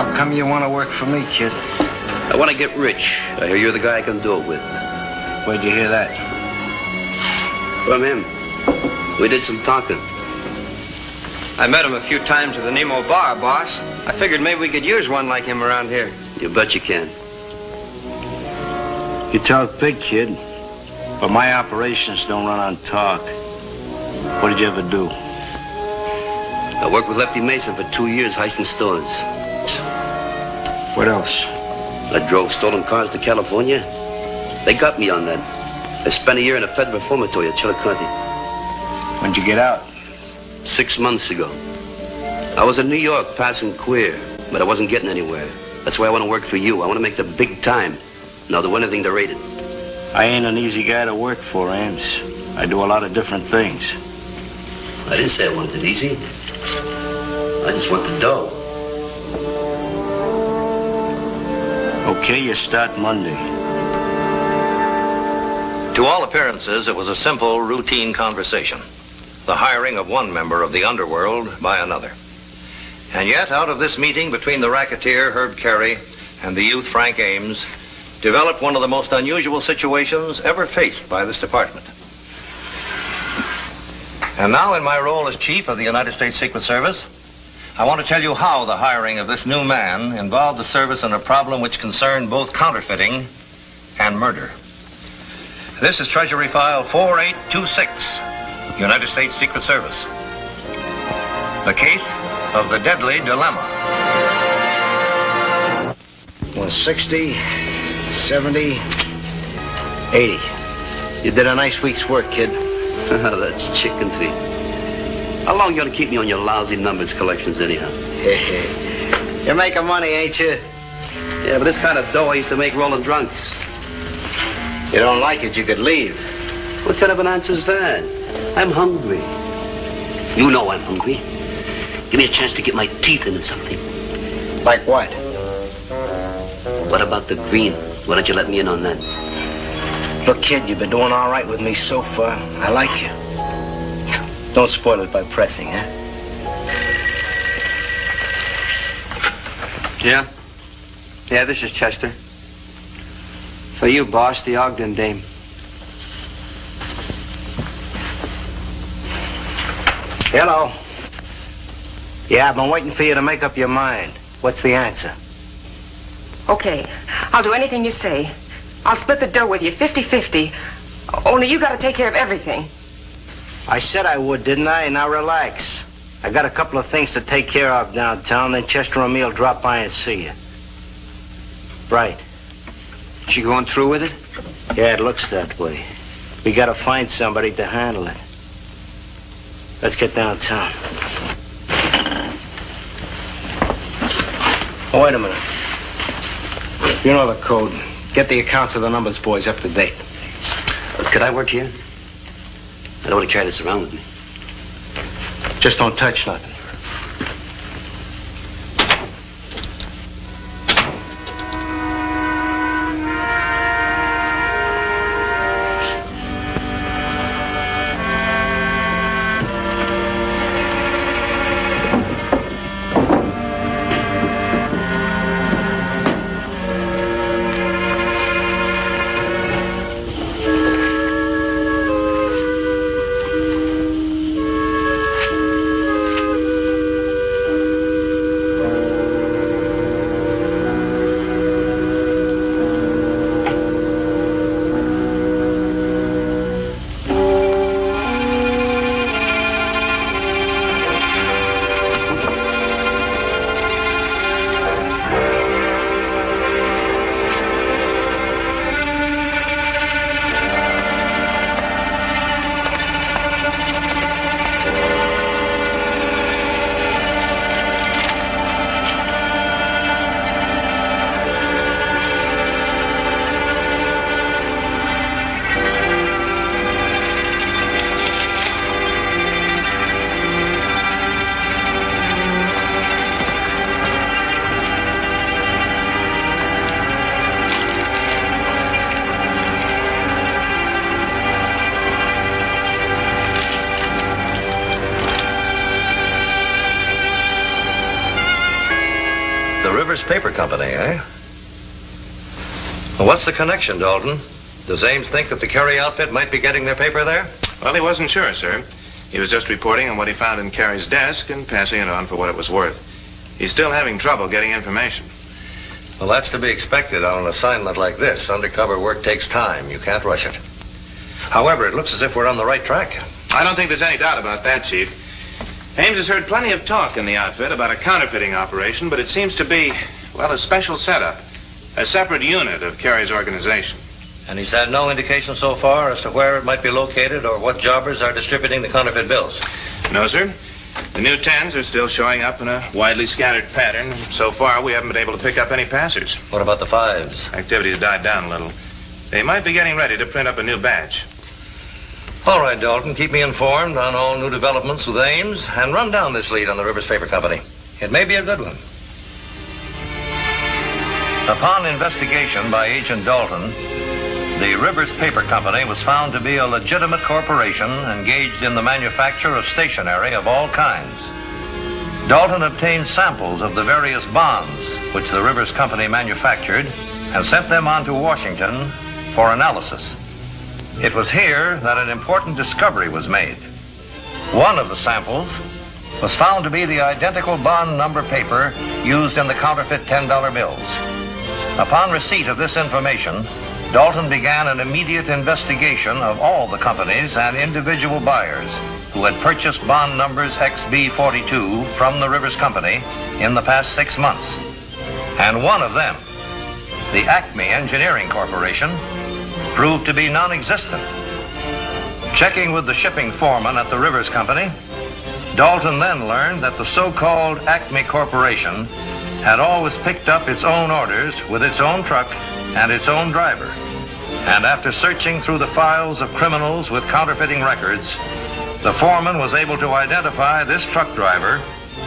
How come you want to work for me, kid? I want to get rich. I hear you're the guy I can do it with. Where'd you hear that? From him. We did some talking. I met him a few times at the Nemo bar, boss. I figured maybe we could use one like him around here. You bet you can. You talk big, kid. But my operations don't run on talk. What did you ever do? I worked with Lefty Mason for 2 years heisting stores. What else? I drove stolen cars to California. They got me on that. I spent a year in a Fed reformatory at Chillicothe. When'd you get out? 6 months ago. I was in New York passing queer, but I wasn't getting anywhere. That's why I want to work for you. I want to make the big time. And I'll do anything to rate it. I ain't an easy guy to work for, Ames. I do a lot of different things. I didn't say I wanted it easy. I just want the dough. Okay, you start Monday. To all appearances, it was a simple, routine conversation. The hiring of one member of the underworld by another. And yet, out of this meeting between the racketeer, Herb Carey, and the youth, Frank Ames, developed one of the most unusual situations ever faced by this department. And now, in my role as Chief of the United States Secret Service, I want to tell you how the hiring of this new man involved the service in a problem which concerned both counterfeiting and murder. This is Treasury File 4826, United States Secret Service. The case of the deadly dilemma. 160, 70, 80. You did a nice week's work, kid. That's chicken feed. How long you gonna keep me on your lousy numbers collections anyhow? You're making money, ain't you? Yeah, but this kind of dough I used to make rolling drunks. You don't like it, you could leave. What kind of an answer is that? I'm hungry. You know I'm hungry. Give me a chance to get my teeth into something. Like what? What about the green? Why don't you let me in on that? Look, kid, you've been doing all right with me so far. I like you. Don't spoil it by pressing, huh? Yeah? Yeah, this is Chester. For you, boss, the Ogden dame. Hello. Yeah, I've been waiting for you to make up your mind. What's the answer? Okay, I'll do anything you say. I'll split the dough with you, 50-50. Only you gotta take care of everything. I said I would, didn't I? Now relax. I got a couple of things to take care of downtown, then Chester and me will drop by and see you. Right. She going through with it? Yeah, it looks that way. We gotta find somebody to handle it. Let's get downtown. Oh, wait a minute. You know the code. Get the accounts of the numbers boys up to date. Could I work here? I don't want to carry this around with me. Just don't touch nothing. Rivers Paper Company, eh? Well, what's the connection, Dalton? Does Ames think that the Carey outfit might be getting their paper there? Well, he wasn't sure, sir. He was just reporting on what he found in Carey's desk and passing it on for what it was worth. He's still having trouble getting information. Well, that's to be expected on an assignment like this. Undercover work takes time. You can't rush it. However, it looks as if we're on the right track. I don't think there's any doubt about that, Chief. Ames has heard plenty of talk in the outfit about a counterfeiting operation, but it seems to be, well, a special setup, a separate unit of Carey's organization. And he's had no indication so far as to where it might be located or what jobbers are distributing the counterfeit bills. No, sir. The new tens are still showing up in a widely scattered pattern. So far, we haven't been able to pick up any passers. What about the fives? Activity's died down a little. They might be getting ready to print up a new batch. All right, Dalton, keep me informed on all new developments with Ames and run down this lead on the Rivers Paper Company. It may be a good one. Upon investigation by Agent Dalton, the Rivers Paper Company was found to be a legitimate corporation engaged in the manufacture of stationery of all kinds. Dalton obtained samples of the various bonds which the Rivers Company manufactured and sent them on to Washington for analysis. It was here that an important discovery was made. One of the samples was found to be the identical bond number paper used in the counterfeit $10 bills. Upon receipt of this information, Dalton began an immediate investigation of all the companies and individual buyers who had purchased bond numbers XB42 from the Rivers Company in the past 6 months. And one of them, the Acme Engineering Corporation, proved to be non-existent. Checking with the shipping foreman at the Rivers Company, Dalton then learned that the so-called Acme Corporation had always picked up its own orders with its own truck and its own driver. And after searching through the files of criminals with counterfeiting records, the foreman was able to identify this truck driver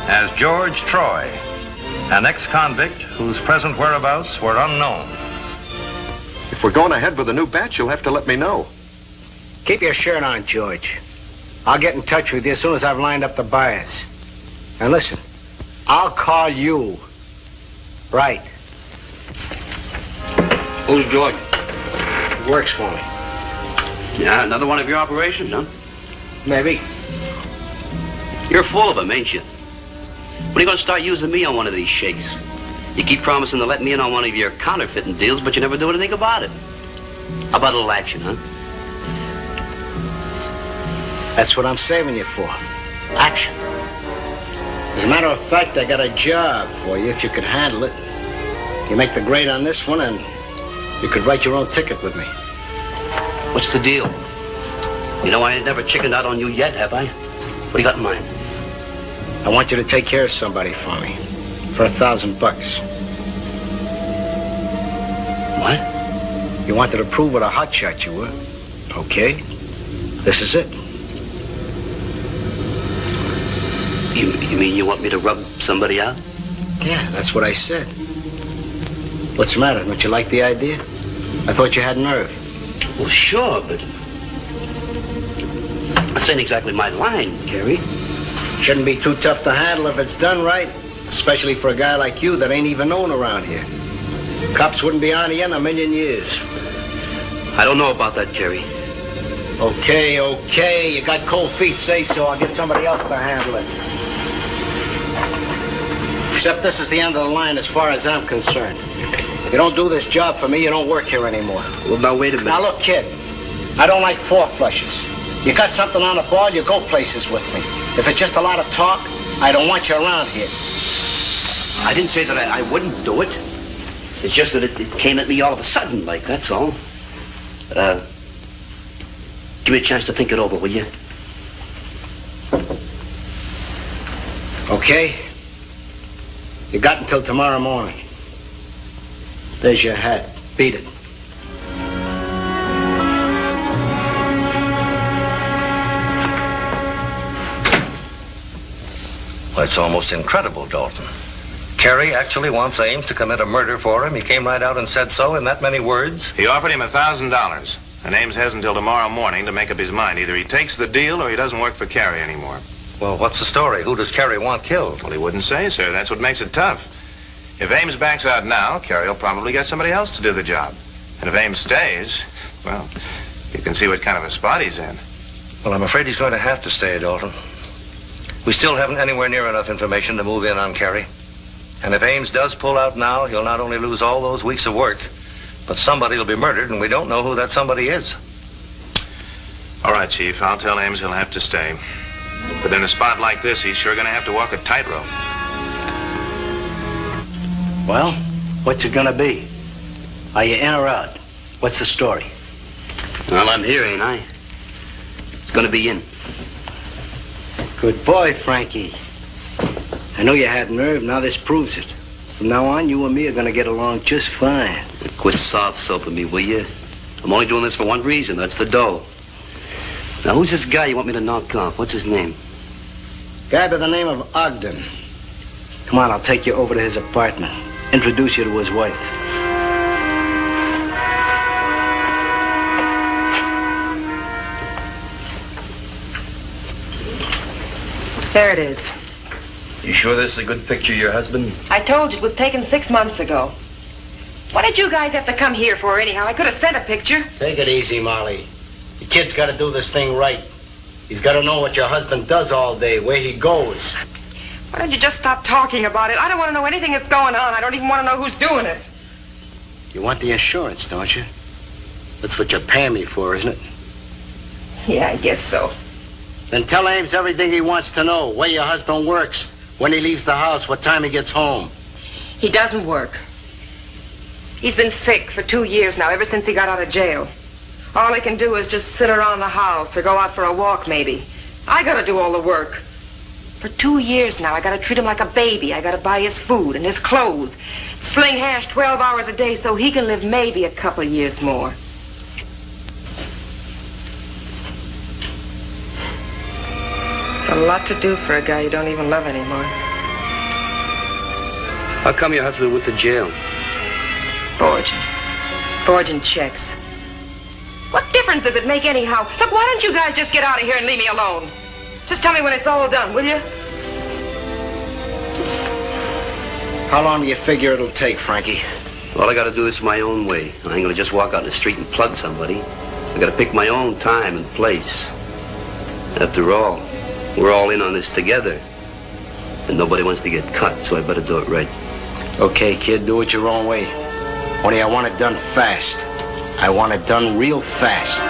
as George Troy, an ex-convict whose present whereabouts were unknown. If we're going ahead with a new batch, you'll have to let me know. Keep your shirt on, George. I'll get in touch with you as soon as I've lined up the buyers. And listen, I'll call you. Right. Who's George? Works for me. Yeah, another one of your operations, huh? Maybe. You're full of them, ain't you? When are you going to start using me on one of these shakes? You keep promising to let me in on one of your counterfeiting deals, but you never do anything about it. How about a little action, huh? That's what I'm saving you for. Action. As a matter of fact, I got a job for you if you could handle it. You make the grade on this one and you could write your own ticket with me. What's the deal? You know I ain't never chickened out on you yet, have I? What do you got in mind? I want you to take care of somebody for me. For $1,000. What? You wanted to prove what a hotshot you were. Okay. This is it. You mean you want me to rub somebody out? Yeah, that's what I said. What's the matter? Don't you like the idea? I thought you had nerve. Well, sure, but this ain't exactly my line, Carey. Shouldn't be too tough to handle if it's done right. Especially for a guy like you that ain't even known around here. Cops wouldn't be on you in a million years. I don't know about that, Carey. Okay. You got cold feet, say so. I'll get somebody else to handle it. Except this is the end of the line as far as I'm concerned. You don't do this job for me, you don't work here anymore. Well, now, wait a minute. Now, look, kid. I don't like four flushes. You got something on the ball, you go places with me. If it's just a lot of talk, I don't want you around here. I didn't say that I wouldn't do it. It's just that it came at me all of a sudden, like, that's all. Give me a chance to think it over, will you? Okay. You got until tomorrow morning. There's your hat. Beat it. Well, it's almost incredible, Dalton. Carey actually wants Ames to commit a murder for him. He came right out and said so in that many words. He offered him $1,000, and Ames has until tomorrow morning to make up his mind. Either he takes the deal or he doesn't work for Carey anymore. Well, what's the story? Who does Carey want killed? Well, he wouldn't say, sir. That's what makes it tough. If Ames backs out now, Carey will probably get somebody else to do the job. And if Ames stays, well, you can see what kind of a spot he's in. Well, I'm afraid he's going to have to stay, Dalton. We still haven't anywhere near enough information to move in on Carey. And if Ames does pull out now, he'll not only lose all those weeks of work, but somebody will be murdered, and we don't know who that somebody is. All right, Chief, I'll tell Ames he'll have to stay. But in a spot like this, he's sure going to have to walk a tightrope. Well, what's it gonna be? Are you in or out? What's the story? Well, I'm here, ain't I? It's gonna be in. Good boy, Frankie. I know you had nerve, now this proves it. From now on, you and me are gonna get along just fine. Quit soft-soaping me, will you? I'm only doing this for one reason, that's the dough. Now, who's this guy you want me to knock off? What's his name? Guy by the name of Ogden. Come on, I'll take you over to his apartment. Introduce you to his wife. There it is. You sure this is a good picture of your husband? I told you it was taken 6 months ago. What did you guys have to come here for anyhow? I could have sent a picture. Take it easy, Molly. The kid's got to do this thing right. He's got to know what your husband does all day, where he goes. Why don't you just stop talking about it? I don't want to know anything that's going on. I don't even want to know who's doing it. You want the insurance, don't you? That's what you're paying me for, isn't it? Yeah, I guess so. Then tell Ames everything he wants to know. Where your husband works, when he leaves the house, what time he gets home. He doesn't work. He's been sick for 2 years now, ever since he got out of jail. All he can do is just sit around the house or go out for a walk, maybe. I gotta do all the work. For 2 years now, I gotta treat him like a baby. I gotta buy his food and his clothes. Sling hash 12 hours a day so he can live maybe a couple years more. It's a lot to do for a guy you don't even love anymore. How come your husband went to jail? Forging checks. What difference does it make anyhow? Look, why don't you guys just get out of here and leave me alone? Just tell me when it's all done, will you? How long do you figure it'll take, Frankie? Well, I gotta do this my own way. I ain't gonna just walk out in the street and plug somebody. I gotta pick my own time and place. After all, we're all in on this together. And nobody wants to get cut, so I better do it right. Okay, kid, do it your own way. Only I want it done fast. I want it done real fast.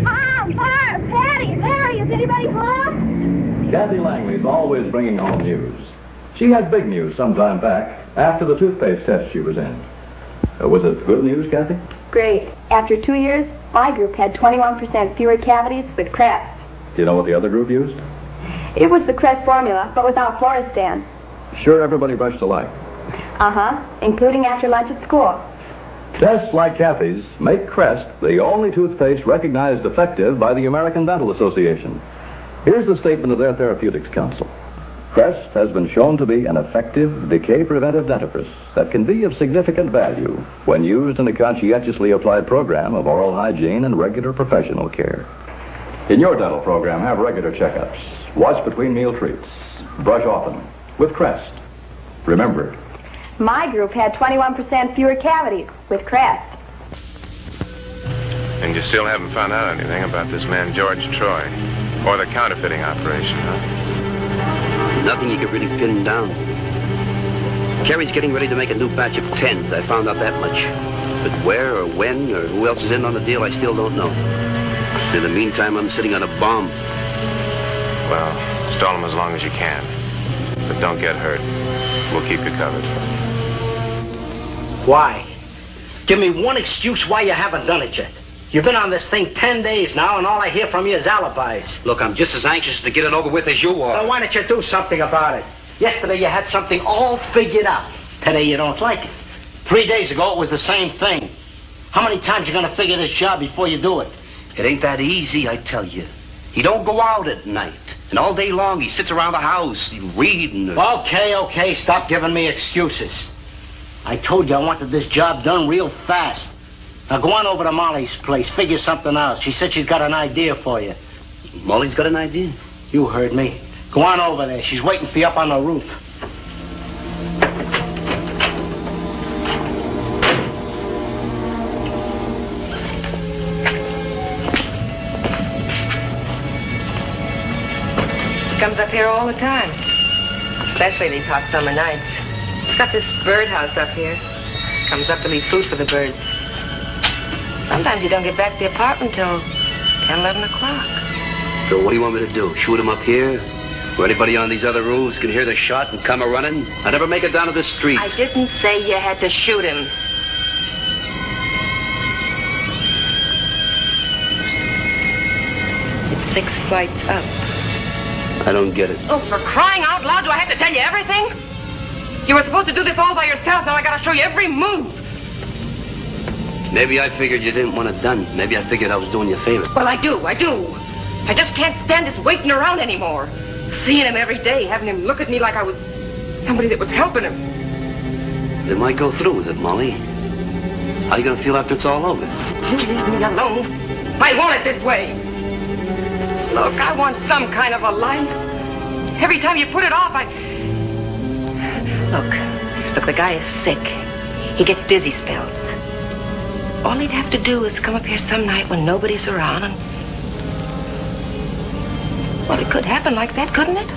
Mom, Barb, Patty, Larry, is anybody home? Kathy Langley's always bringing home news. She had big news some time back after the toothpaste test she was in. Was it good news, Kathy? Great. After 2 years, my group had 21% fewer cavities with Crest. Do you know what the other group used? It was the Crest formula, but without Floristan. Sure, everybody brushed alike. Uh-huh, including after lunch at school. Tests like Kathy's make Crest the only toothpaste recognized effective by the American Dental Association. Here's the statement of their Therapeutics Council. Crest has been shown to be an effective, decay-preventive dentifrice that can be of significant value when used in a conscientiously applied program of oral hygiene and regular professional care. In your dental program, have regular checkups. Watch between meal treats. Brush often. With Crest. Remember, My group had 21% fewer cavities with Crest. And you still haven't found out anything about this man, George Troy, or the counterfeiting operation, huh? Nothing you could really pin down. Carey's getting ready to make a new batch of 10s. I found out that much. But where or when or who else is in on the deal, I still don't know. In the meantime, I'm sitting on a bomb. Well, stall him as long as you can. But don't get hurt. We'll keep you covered. Why? Give me one excuse why you haven't done it yet. You've been on this thing 10 days now, and all I hear from you is alibis. Look, I'm just as anxious to get it over with as you are. Well, why don't you do something about it? Yesterday you had something all figured out. Today you don't like it. 3 days ago it was the same thing. How many times you gonna figure this job before you do it? It ain't that easy, I tell you. He don't go out at night. And all day long he sits around the house, reading. Okay, stop giving me excuses. I told you I wanted this job done real fast. Now go on over to Molly's place. Figure something out. She said she's got an idea for you. Molly's got an idea. You heard me. Go on over there. She's waiting for you up on the roof. He comes up here all the time, especially these hot summer nights. It's got this birdhouse up here. Comes up to leave food for the birds. Sometimes you don't get back to the apartment till 10, 11 o'clock. So what do you want me to do? Shoot him up here? Where anybody on these other roofs can hear the shot and come a-running? I never make it down to the street. I didn't say you had to shoot him. It's 6 flights up. I don't get it. Oh, for crying out loud, do I have to tell you everything? You were supposed to do this all by yourself. Now I gotta show you every move. Maybe I figured you didn't want it done. Maybe I figured I was doing you a favor. Well, I do. I just can't stand this waiting around anymore. Seeing him every day, having him look at me like I was somebody that was helping him. They might go through with it, Molly. How you gonna feel after it's all over? You leave me alone. I want it this way. Look, I want some kind of a life. Every time you put it off, Look, the guy is sick. He gets dizzy spells. All he'd have to do is come up here some night when nobody's around and... Well, it could happen like that, couldn't it?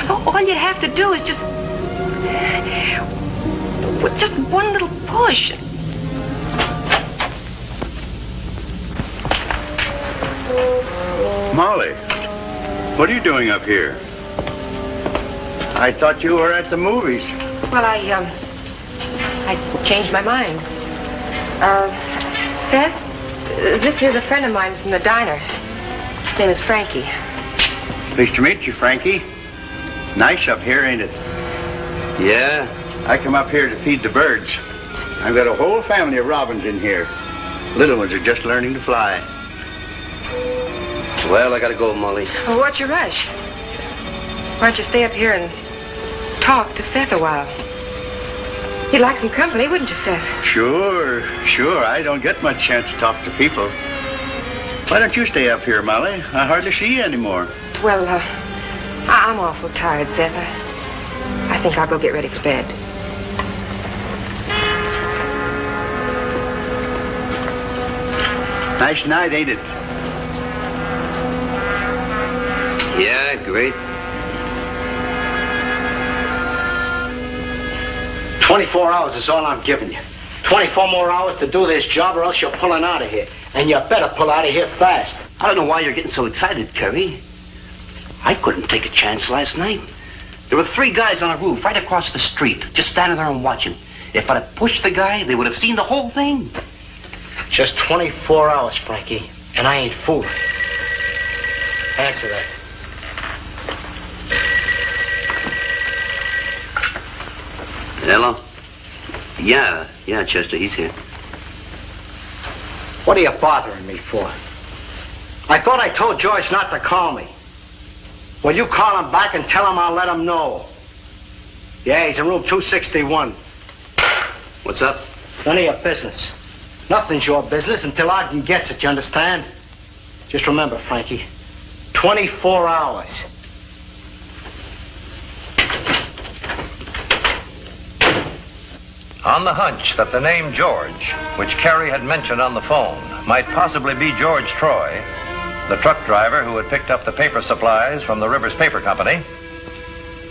All you'd have to do is just... With just one little push. Molly, what are you doing up here? I thought you were at the movies. Well, I changed my mind. Seth, this here's a friend of mine from the diner. His name is Frankie. Pleased to meet you, Frankie. Nice up here, ain't it? Yeah? I come up here to feed the birds. I've got a whole family of robins in here. Little ones are just learning to fly. Well, I gotta go, Molly. Well, what's your rush? Why don't you stay up here and talk to Seth a while? You'd like some company, wouldn't you, Seth? Sure. I don't get much chance to talk to people. Why don't you stay up here, Molly? I hardly see you anymore. Well, I'm awful tired, Seth. I think I'll go get ready for bed. Nice night, ain't it? Yeah, great. 24 hours is all I'm giving you. 24 more hours to do this job or else you're pulling out of here. And you better pull out of here fast. I don't know why you're getting so excited, Kerry. I couldn't take a chance last night. There were 3 guys on a roof right across the street, just standing there and watching. If I'd have pushed the guy, they would have seen the whole thing. Just 24 hours, Frankie, and I ain't fooling. Answer that. Hello? Yeah, Chester, he's here. What are you bothering me for? I thought I told George not to call me. Well, you call him back and tell him I'll let him know. Yeah, he's in room 261. What's up? None of your business. Nothing's your business until Ogden gets it, you understand? Just remember, Frankie, 24 hours. On the hunch that the name George, which Carrie had mentioned on the phone, might possibly be George Troy, the truck driver who had picked up the paper supplies from the Rivers Paper Company,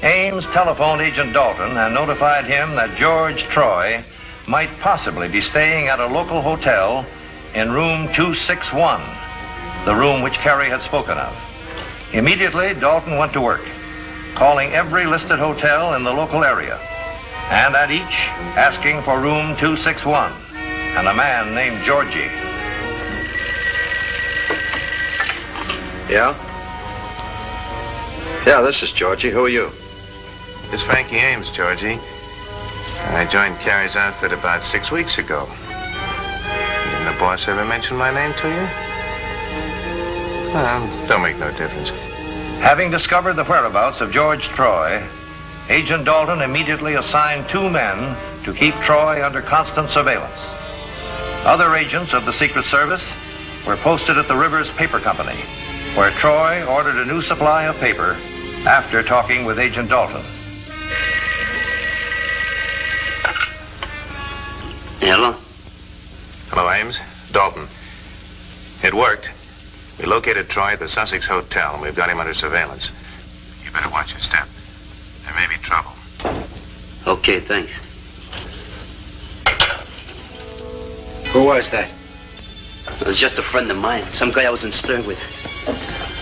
Ames telephoned Agent Dalton and notified him that George Troy might possibly be staying at a local hotel in room 261, the room which Carrie had spoken of. Immediately, Dalton went to work, calling every listed hotel in the local area, and at each asking for room 261 and a man named Georgie. Yeah? Yeah, this is Georgie. Who are you? It's Frankie Ames, Georgie. I joined Carrie's outfit about 6 weeks ago. Didn't the boss ever mention my name to you? Well, don't make no difference. Having discovered the whereabouts of George Troy, Agent Dalton immediately assigned 2 men to keep Troy under constant surveillance. Other agents of the Secret Service were posted at the Rivers Paper Company, where Troy ordered a new supply of paper after talking with Agent Dalton. Hello? Hello, Ames. Dalton. It worked. We located Troy at the Sussex Hotel, and we've got him under surveillance. You better watch your step. There may be trouble. Okay, thanks. Who was that? It was just a friend of mine, some guy I was in stir with.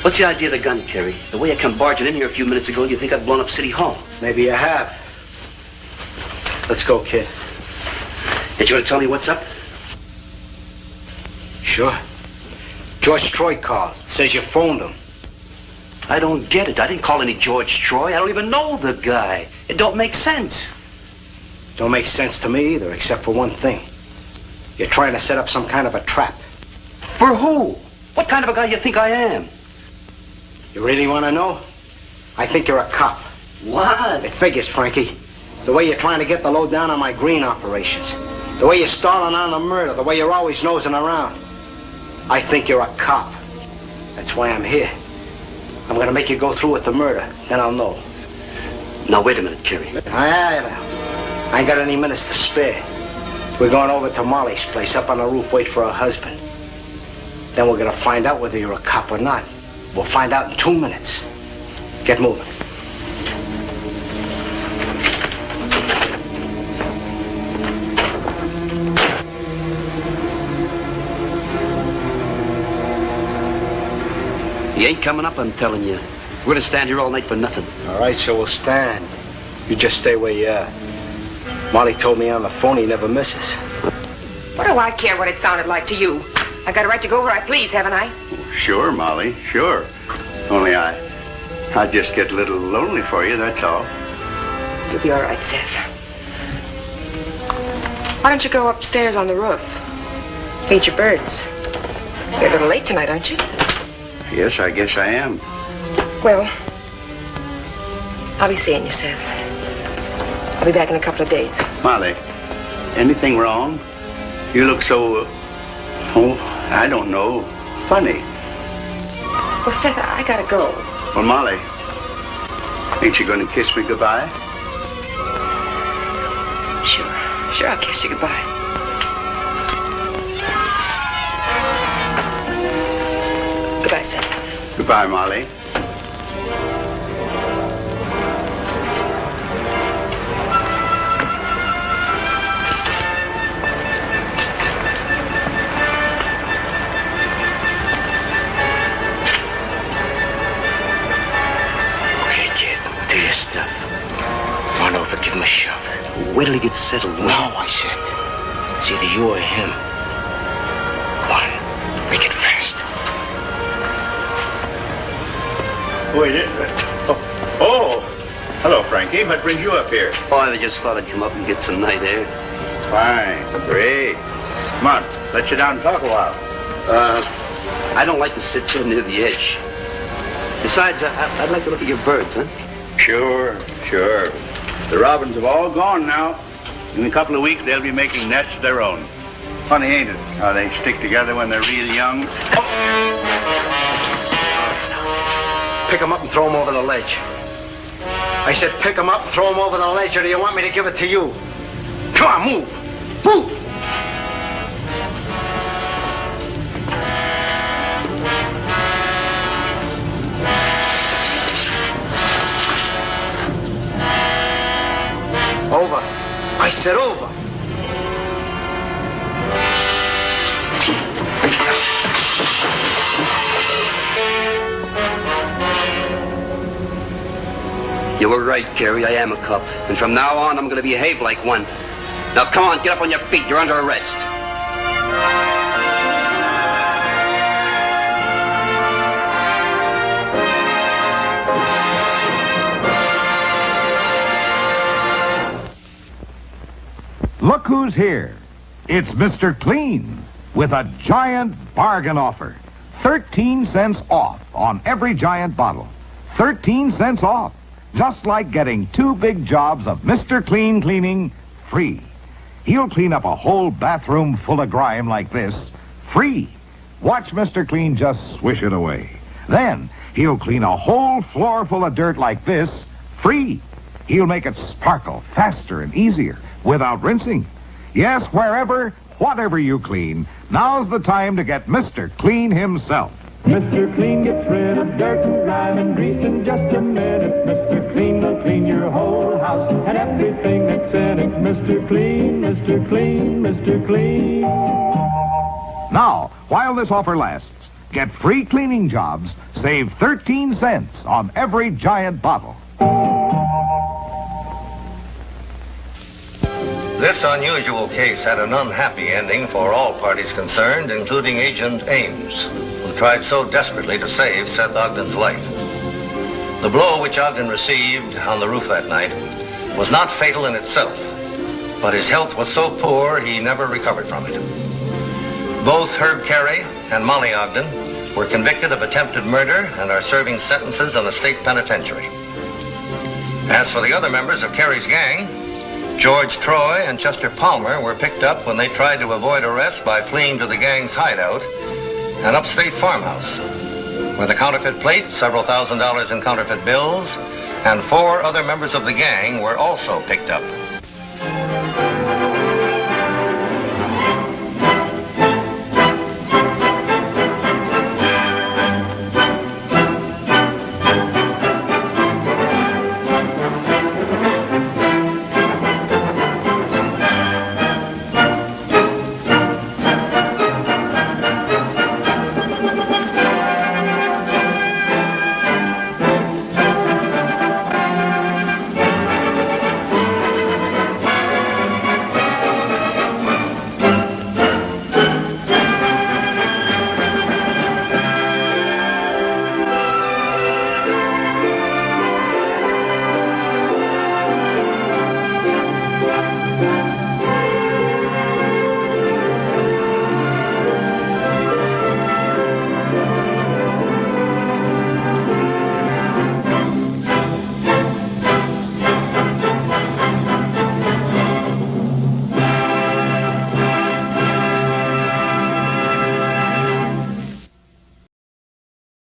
What's the idea of the gun, Kerry? The way I come barging in here a few minutes ago, you think I'd blown up City Hall? Maybe you have. Let's go, kid. Ain't you gonna tell me what's up? Sure. George Troy called. Says you phoned him. I don't get it. I didn't call any George Troy. I don't even know the guy. It don't make sense. Don't make sense to me either, except for one thing. You're trying to set up some kind of a trap. For who? What kind of a guy you think I am? You really want to know? I think you're a cop. What? It figures, Frankie. The way you're trying to get the lowdown on my green operations. The way you're stalling on the murder. The way you're always nosing around. I think you're a cop. That's why I'm here. I'm going to make you go through with the murder. Then I'll know. Now, wait a minute, Kerry. I ain't got any minutes to spare. We're going over to Molly's place up on the roof, wait for her husband. Then we're going to find out whether you're a cop or not. We'll find out in 2 minutes. Get moving. He ain't coming up, I'm telling you. We're gonna stand here all night for nothing. All right, so we'll stand. You just stay where you are. Molly told me on the phone he never misses. What do I care what it sounded like to you? I got a right to go where I please, haven't I? Sure, Molly, sure. Only I just get a little lonely for you, that's all. You'll be all right, Seth. Why don't you go upstairs on the roof? Feed your birds. You're a little late tonight, aren't you? Yes, I guess I am. Well, I'll be seeing you, Seth. I'll be back in a couple of days. Molly, anything wrong? You look so, I don't know, funny. Well, Seth, I gotta go. Well, Molly, ain't you going to kiss me goodbye? Sure, I'll kiss you goodbye. Goodbye, Seth. Goodbye, Molly. Okay, kid, do your stuff. Run over, give him a shove. Wait till he gets settled. No, I said. It's either you or him. Come on, make it fast. Wait, oh, hello, Frankie. What brings you up here? Oh, I just thought I'd come up and get some night air. Fine, great. Come on, let's sit down and talk a while. I don't like to sit so near the edge. Besides, I'd like to look at your birds, huh? Sure. The robins have all gone now. In a couple of weeks, they'll be making nests of their own. Funny, ain't it, how they stick together when they're real young? Pick him up and throw him over the ledge. I said pick him up and throw him over the ledge, or do you want me to give it to you? Come on, move! Move! Over. I said over. You were right, Kerry. I am a cop. And from now on, I'm going to behave like one. Now, come on, get up on your feet. You're under arrest. Look who's here. It's Mr. Clean with a giant bargain offer. 13 cents off on every giant bottle. 13 cents off. Just like getting 2 big jobs of Mr. Clean cleaning free. He'll clean up a whole bathroom full of grime like this, free. Watch Mr. Clean just swish it away. Then he'll clean a whole floor full of dirt like this, free. He'll make it sparkle faster and easier without rinsing. Yes, wherever, whatever you clean, now's the time to get Mr. Clean himself. Mr. Clean gets rid of dirt and grime and grease in just a minute. Mr. Clean will clean your whole house and everything that's in it. Mr. Clean, Mr. Clean, Mr. Clean. Now, while this offer lasts, get free cleaning jobs, save 13 cents on every Giant bottle. This unusual case had an unhappy ending for all parties concerned, including Agent Ames, who tried so desperately to save Seth Ogden's life. The blow which Ogden received on the roof that night was not fatal in itself, but his health was so poor he never recovered from it. Both Herb Carey and Molly Ogden were convicted of attempted murder and are serving sentences in a state penitentiary. As for the other members of Carey's gang, George Troy and Chester Palmer were picked up when they tried to avoid arrest by fleeing to the gang's hideout, an upstate farmhouse, with a counterfeit plate, several $1,000s in counterfeit bills, and 4 other members of the gang were also picked up.